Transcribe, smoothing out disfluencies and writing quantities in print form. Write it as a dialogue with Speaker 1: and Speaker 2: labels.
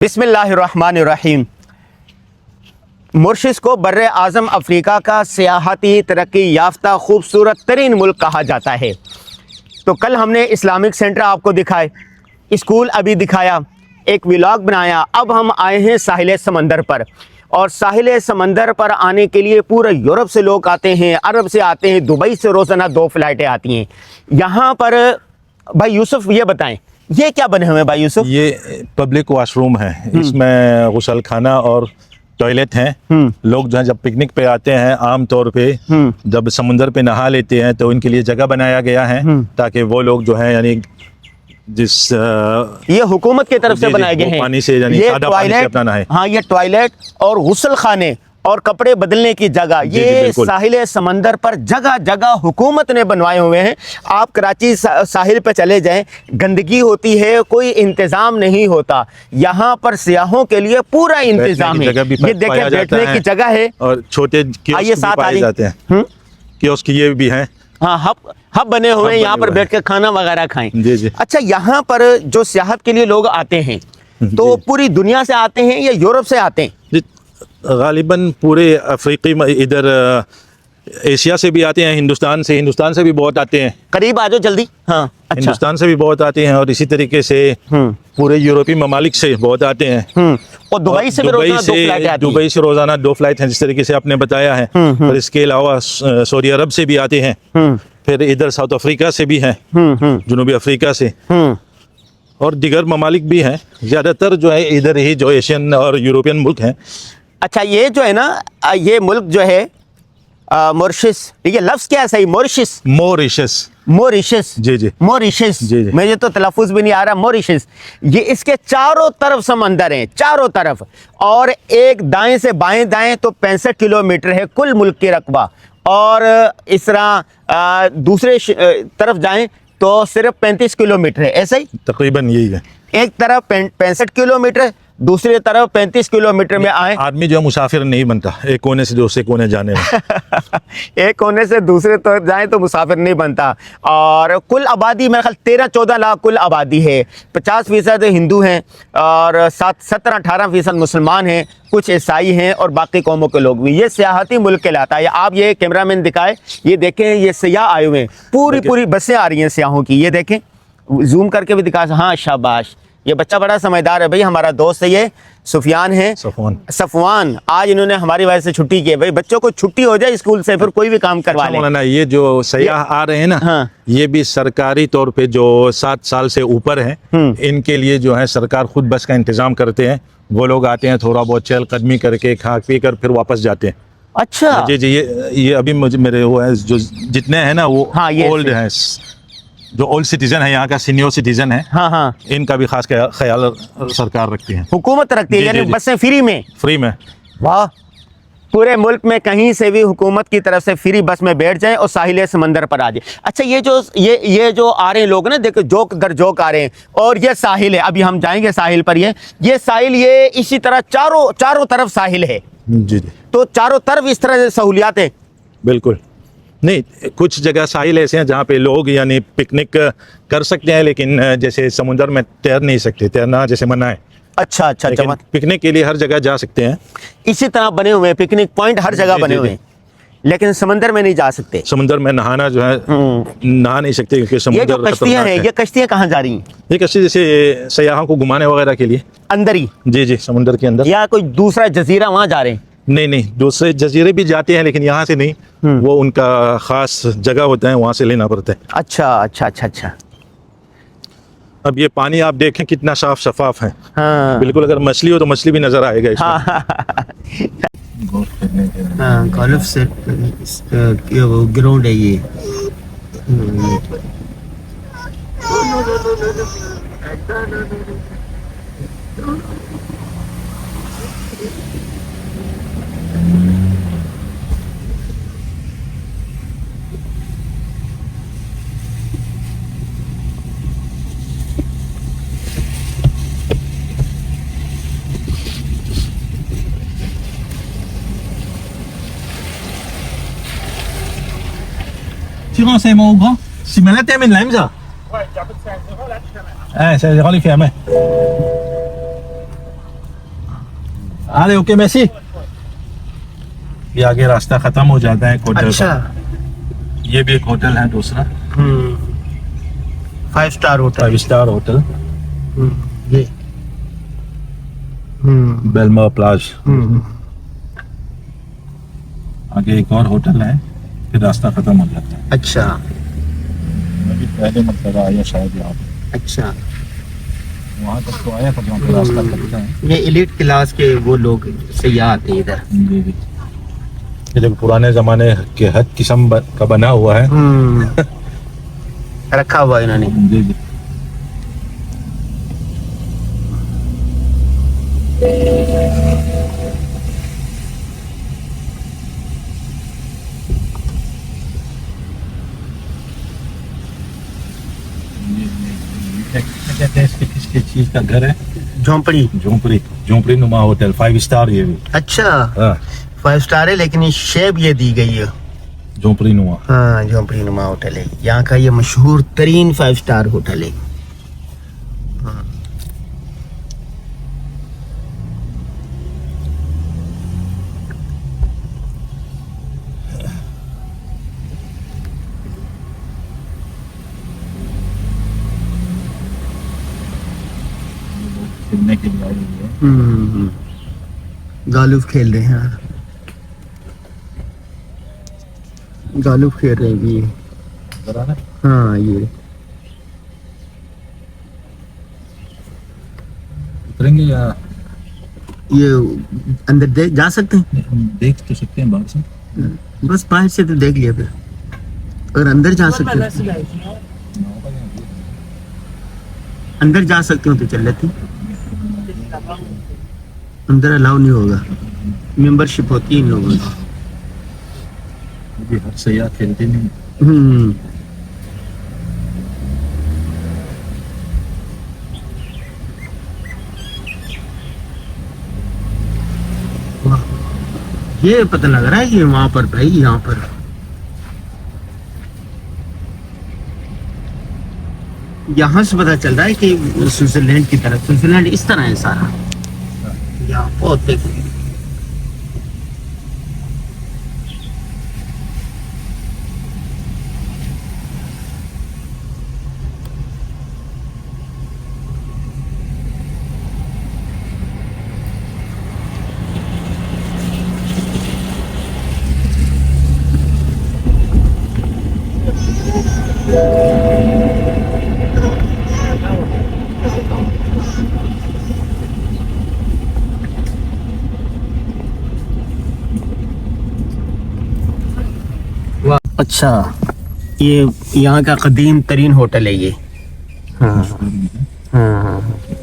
Speaker 1: बिस्मिल्लाहिर्रहमानिर्रहीम। मॉरिशस को बर्रे आज़म अफ्रीका का सियाहती तरक्की याफ्ता खूबसूरत तरीन मुल्क कहा जाता है। तो कल हमने इस्लामिक सेंटर आपको दिखाए, स्कूल अभी दिखाया, एक व्लॉग बनाया। अब हम आए हैं साहिल समंदर पर, और साहिल समंदर पर आने के लिए पूरे यूरोप से लोग आते हैं, अरब से आते हैं, दुबई से रोज़ाना 2 फ़्लाइटें आती हैं यहाँ पर। भाई यूसुफ ये बताएं, ये क्या बने हुए हैं भाई यूसुफ?
Speaker 2: ये पब्लिक वॉशरूम है, इसमें गुसल खाना और टॉयलेट हैं। लोग जो है जब पिकनिक पे आते हैं आम तौर पे जब समुंदर पे नहा लेते हैं तो इनके लिए जगह बनाया गया है ताकि वो लोग जो है यानी जिस
Speaker 1: ये हुकूमत की तरफ से बनाए गए हैं,
Speaker 2: पानी से यानी सादा पानी से अपना नहाए।
Speaker 1: हाँ, ये टॉयलेट और गुसल खाने और कपड़े बदलने की जगह ये साहिल समंदर पर जगह जगह हुकूमत ने बनवाए हुए हैं। आप कराची साहिल पे चले जाएं, गंदगी होती है, कोई इंतज़ाम नहीं होता। यहाँ पर सियाहों के लिए पूरा इंतज़ाम है। ये देखें, बैठने की जगह है और
Speaker 2: छोटे कियोस्क भी पाए जाते हैं। कियोस्क ये भी हैं,
Speaker 1: हाँ, हब बने हुए हैं, यहाँ पर बैठ के खाना वगैरह खाएं।
Speaker 2: जी जी।
Speaker 1: अच्छा, यहाँ पर जो सियाहत के लिए लोग आते हैं तो पूरी दुनिया से आते हैं या यूरोप से आते हैं?
Speaker 2: गालिबन पूरे अफ्रीकी इधर एशिया से भी आते हैं, हिंदुस्तान से भी बहुत आते हैं।
Speaker 1: करीब आ जाओ जल्दी। हाँ, अच्छा।
Speaker 2: हिंदुस्तान से भी बहुत आते हैं और इसी तरीके से पूरे यूरोपीय ममालिक से बहुत आते हैं।
Speaker 1: और दुबई से
Speaker 2: दुबई से रोजाना 2 फ्लाइट हैं, जिस तरीके से आपने बताया है। और इसके अलावा सऊदी अरब से भी आते हैं, फिर इधर साउथ अफ्रीका से भी हैं, जनूबी अफ्रीका से, और दीगर ममालिक भी हैं। ज़्यादातर जो है इधर ही जो एशियन और यूरोपियन मुल्क हैं।
Speaker 1: अच्छा, ये जो है ना, ये मुल्क जो है मॉरिशस, ये लफ्ज़ क्या है सही? मॉरिशस
Speaker 2: जी जी,
Speaker 1: मॉरिशस
Speaker 2: जी जी।
Speaker 1: मुझे तो तलफ़ुज़ भी नहीं आ रहा। मॉरिशस, ये इसके चारों तरफ समंदर हैं, चारों तरफ, और एक दाएं से बाएं दाएं तो 65 किलोमीटर है कुल मुल्क की रकबा। और इस तरह दूसरे तरफ जाएं तो सिर्फ 35 किलोमीटर है, ऐसा ही
Speaker 2: तकरीबन यही है।
Speaker 1: एक तरफ 65 किलोमीटर, दूसरी तरफ 35 किलोमीटर में आए।
Speaker 2: आदमी जो है मुसाफिर नहीं बनता, एक कोने से दूसरे कोने जाने में।
Speaker 1: एक कोने से दूसरे तरफ जाए तो मुसाफिर नहीं बनता। और कुल आबादी मेरे ख्याल 13-14 लाख कुल आबादी है। 50% हिंदू हैं और 17-18% मुसलमान हैं, कुछ ईसाई हैं और बाकी कौमों के लोग भी। ये सियाहती मुल्क कहलाता है। आप ये कैमरामैन दिखाए, ये देखें, ये सियाह आए हुए हैं, पूरी बसें आ रही हैं सियाहों की। ये देखें, जूम करके भी दिखा। हाँ, शाबाश, ये बच्चा बड़ा समझदार है भाई, हमारा दोस्त है ये, सुफियान है, सफवान। आज इन्होंने हमारी वजह से छुट्टी की है। भाई बच्चों को छुट्टी हो जाए स्कूल से, फिर कोई भी काम करवा ले।
Speaker 2: ये जो सयाह आ रहे हैं ना, हाँ, ये भी सरकारी तौर पे जो 7 साल से ऊपर हैं, इनके लिए जो है सरकार खुद बस का इंतजाम करते हैं। वो लोग आते हैं, थोड़ा बहुत चहलकदमी करके, खा पी कर फिर वापस जाते हैं।
Speaker 1: अच्छा
Speaker 2: जी जी। ये अभी मुझे मेरे वो है जो जितने हैं ना वो ओल्ड हैं, जो ओल्ड सिटीजन है, यहाँ का सीनियर सिटीजन है।
Speaker 1: हाँ हाँ,
Speaker 2: इनका भी खास ख्याल सरकार रखती है,
Speaker 1: हुकूमत रखती है। यानी बसें फ्री में। वाह, पूरे मुल्क में कहीं से भी हुकूमत की तरफ से फ्री बस में बैठ जाएं और साहिल समंदर पर आ जाए। अच्छा, ये जो आ रहे हैं लोग ना, देखो, जोक दर जोक आ रहे हैं, और ये साहिल है। अभी हम जाएंगे साहिल पर। ये साहिल, ये इसी तरह चारों तरफ साहिल है।
Speaker 2: जी जी।
Speaker 1: तो चारों तरफ इस तरह से सहूलियात है?
Speaker 2: बिल्कुल नहीं, कुछ जगह साहिल ऐसे हैं जहाँ पे लोग यानी पिकनिक कर सकते हैं, लेकिन जैसे समुद्र में तैर नहीं सकते, तैरना जैसे मना है।
Speaker 1: अच्छा,
Speaker 2: पिकनिक के लिए हर जगह जा सकते हैं।
Speaker 1: इसी तरह बने हुए हैं पिकनिक पॉइंट, हर जगह बने हुए हैं, लेकिन समंदर में नहीं जा सकते।
Speaker 2: समंदर में नहाना जो है नहा नहीं सकते क्योंकि समुद्र।
Speaker 1: ये जो कश्तियाँ हैं, ये कश्तियाँ कहाँ जा रही हैं?
Speaker 2: ये कश्ती जैसे सयाहों को घुमाने वगैरह के लिए
Speaker 1: अंदर ही? जी
Speaker 2: जी, समुद्र के अंदर।
Speaker 1: या कोई दूसरा जजीरा वहाँ जा रहे हैं?
Speaker 2: नहीं, दूसरे जजीरे भी जाते हैं, लेकिन यहाँ से नहीं। वो उनका खास जगह होता है, वहाँ से लेना पड़ता है।
Speaker 1: अच्छा।
Speaker 2: अब ये पानी आप देखें कितना साफ शफाफ है।
Speaker 1: हाँ,
Speaker 2: बिल्कुल, अगर मछली हो तो मछली भी नजर आएगा इसमें।
Speaker 1: हाँ, गोल्फ से वो ग्राउंड है ये।
Speaker 3: Tu renseignes au grand? Si me la termine là, ça? Ouais, j'ai appris ça. C'est relax, ça. Eh, c'est relax,
Speaker 2: अरे ओके मैसी, ये आगे रास्ता खत्म हो जाता है होटल
Speaker 1: अच्छा।
Speaker 2: का। ये भी एक होटल है दूसरा,
Speaker 1: 5 स्टार होटल।
Speaker 2: 5 स्टार होटल,
Speaker 1: ये
Speaker 2: बेलमा प्लाज। आगे एक और होटल है, फिर रास्ता खत्म हो जाता है।
Speaker 1: अच्छा
Speaker 2: मैं भी पहले मतलब आया शायद यहाँ पे,
Speaker 1: अच्छा।
Speaker 2: वहाँ तक तो आया था जहाँ पे रास्ता कटता है।
Speaker 1: ये एलिट क्लास के वो लोग सयाह आते हैं इधर।
Speaker 2: जी जी, ये जो पुराने जमाने के हद किस्म का बना हुआ है।
Speaker 1: रखा हुआ इन्होंने।
Speaker 2: जी जी, कहते हैं इसके किसके चीज का घर है?
Speaker 1: झोंपड़ी।
Speaker 2: झोंपड़ी, झोंपड़ी नुमा होटल, 5 स्टार ये भी।
Speaker 1: अच्छा
Speaker 2: हाँ,
Speaker 1: 5 स्टार है, लेकिन ये शेप ये दी गई है।
Speaker 2: झोंपड़ी नुमा।
Speaker 1: हाँ झोंपड़ी नुमा होटल है, यहाँ का ये मशहूर तरीन 5 स्टार होटल है।
Speaker 2: खेलने के लिए आई हुई है।
Speaker 1: गालुफ खेल रहे हैं, गालुफ खेल रहे हैं ये।
Speaker 2: जरा ना,
Speaker 1: हाँ ये
Speaker 2: उतरेंगे या
Speaker 1: ये अंदर देख जा सकते हैं।
Speaker 2: देख तो सकते हैं बाहर से।
Speaker 1: बस बाहर से तो देख लिया, फिर अगर अंदर जा सकते हैं, अंदर जा सकते हो तो चल लेते हैं। अंदर अलाउ नहीं होगा, मेंबरशिप होती है इन लोगों की।
Speaker 2: अभी हर सयाह खेलते नहीं।
Speaker 1: हम्म वाह, ये पता लग रहा है कि वहां पर भाई, यहाँ पर यहाँ से पता चल रहा है कि स्विट्जरलैंड की तरफ, स्विट्जरलैंड इस तरह है सारा। यहाँ बहुत देखो, अच्छा ये यहाँ का कदीम तरीन होटल है ये। हाँ हाँ हाँ।